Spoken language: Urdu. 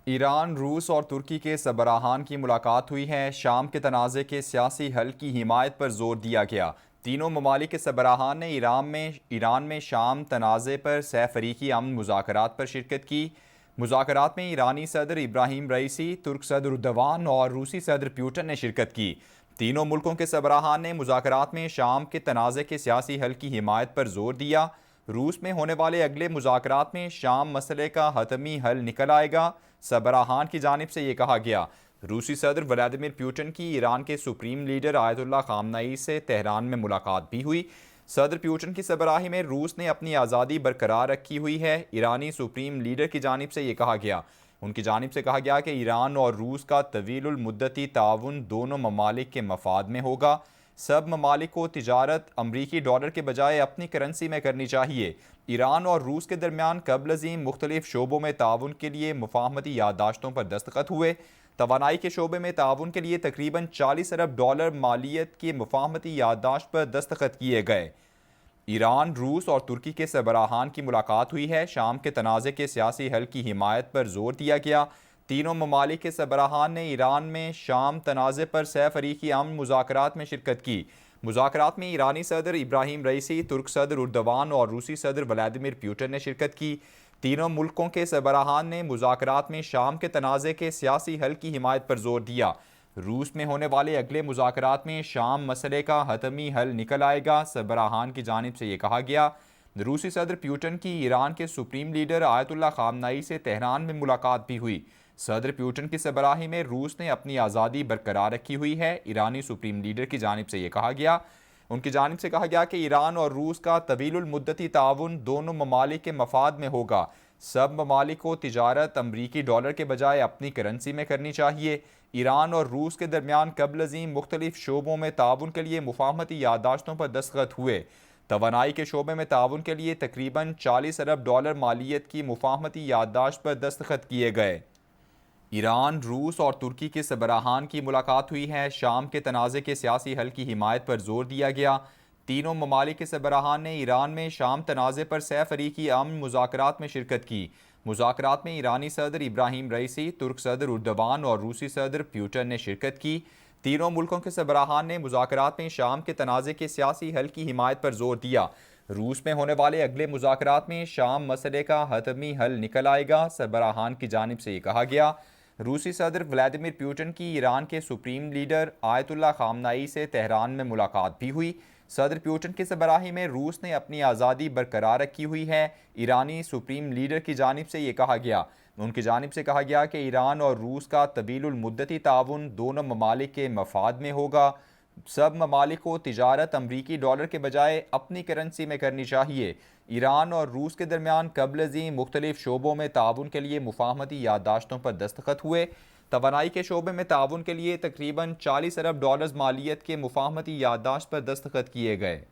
ایران، روس اور ترکی کے سربراہان کی ملاقات ہوئی ہے۔ شام کے تنازع کے سیاسی حل کی حمایت پر زور دیا گیا۔ تینوں ممالک کے سربراہان نے ایران میں شام تنازع پر سہ فریقی امن مذاکرات پر شرکت کی۔ مذاکرات میں ایرانی صدر ابراہیم رئیسی، ترک صدر اردوان اور روسی صدر پیوٹن نے شرکت کی۔ تینوں ملکوں کے سربراہان نے مذاکرات میں شام کے تنازع کے سیاسی حل کی حمایت پر زور دیا۔ روس میں ہونے والے اگلے مذاکرات میں شام مسئلے کا حتمی حل نکل آئے گا، سربراہان کی جانب سے یہ کہا گیا۔ روسی صدر ولادیمیر پیوٹن کی ایران کے سپریم لیڈر آیت اللہ خامنئی سے تہران میں ملاقات بھی ہوئی۔ صدر پیوٹن کی سربراہی میں روس نے اپنی آزادی برقرار رکھی ہوئی ہے، ایرانی سپریم لیڈر کی جانب سے یہ کہا گیا۔ ان کی جانب سے کہا گیا کہ ایران اور روس کا طویل المدتی تعاون دونوں ممالک کے مفاد میں ہوگا۔ سب ممالک کو تجارت امریکی ڈالر کے بجائے اپنی کرنسی میں کرنی چاہیے۔ ایران اور روس کے درمیان قبل ازیں مختلف شعبوں میں تعاون کے لیے مفاہمتی یادداشتوں پر دستخط ہوئے۔ توانائی کے شعبے میں تعاون کے لیے تقریباً $40 ارب مالیت کی مفاہمتی یادداشت پر دستخط کیے گئے۔ ایران، روس اور ترکی کے سربراہان کی ملاقات ہوئی ہے۔ شام کے تنازع کے سیاسی حل کی حمایت پر زور دیا گیا۔ تینوں ممالک کے سربراہان نے ایران میں شام تنازع پر سہ فریقی امن مذاکرات میں شرکت کی۔ مذاکرات میں ایرانی صدر ابراہیم رئیسی، ترک صدر اردوان اور روسی صدر ولادیمیر پیوٹن نے شرکت کی۔ تینوں ملکوں کے سربراہان نے مذاکرات میں شام کے تنازع کے سیاسی حل کی حمایت پر زور دیا۔ روس میں ہونے والے اگلے مذاکرات میں شام مسئلے کا حتمی حل نکل آئے گا، سربراہان کی جانب سے یہ کہا گیا۔ روسی صدر پیوٹن کی ایران کے سپریم لیڈر آیت اللہ خامنئی سے تہران میں ملاقات بھی ہوئی۔ صدر پیوٹن کی سربراہی میں روس نے اپنی آزادی برقرار رکھی ہوئی ہے، ایرانی سپریم لیڈر کی جانب سے یہ کہا گیا۔ ان کی جانب سے کہا گیا کہ ایران اور روس کا طویل المدتی تعاون دونوں ممالک کے مفاد میں ہوگا۔ سب ممالک کو تجارت امریکی ڈالر کے بجائے اپنی کرنسی میں کرنی چاہیے۔ ایران اور روس کے درمیان قبل ازیں مختلف شعبوں میں تعاون کے لیے مفاہمتی یادداشتوں پر دستخط ہوئے۔ توانائی کے شعبے میں تعاون کے لیے تقریباً $40 ارب مالیت کی مفاہمتی یادداشت پر دستخط کیے گئے۔ ایران، روس اور ترکی کے سربراہان کی ملاقات ہوئی ہے۔ شام کے تنازع کے سیاسی حل کی حمایت پر زور دیا گیا۔ تینوں ممالک کے سربراہان نے ایران میں شام تنازع پر سہ فریقی امن مذاکرات میں شرکت کی۔ مذاکرات میں ایرانی صدر ابراہیم رئیسی، ترک صدر اردوان اور روسی صدر پیوٹن نے شرکت کی۔ تینوں ملکوں کے سربراہان نے مذاکرات میں شام کے تنازع کے سیاسی حل کی حمایت پر زور دیا۔ روس میں ہونے والے اگلے مذاکرات میں شام مسئلے کا حتمی حل نکل آئے گا، سربراہان کی جانب سے یہ کہا گیا۔ روسی صدر ولادیمیر پیوٹن کی ایران کے سپریم لیڈر آیت اللہ خامنئی سے تہران میں ملاقات بھی ہوئی۔ صدر پیوٹن کی سربراہی میں روس نے اپنی آزادی برقرار رکھی ہوئی ہے، ایرانی سپریم لیڈر کی جانب سے یہ کہا گیا۔ ان کی جانب سے کہا گیا کہ ایران اور روس کا طویل المدتی تعاون دونوں ممالک کے مفاد میں ہوگا۔ سب ممالک کو تجارت امریکی ڈالر کے بجائے اپنی کرنسی میں کرنی چاہیے۔ ایران اور روس کے درمیان قبل ازیں مختلف شعبوں میں تعاون کے لیے مفاہمتی یادداشتوں پر دستخط ہوئے۔ توانائی کے شعبے میں تعاون کے لیے تقریباً $40 ارب مالیت کے مفاہمتی یادداشت پر دستخط کیے گئے۔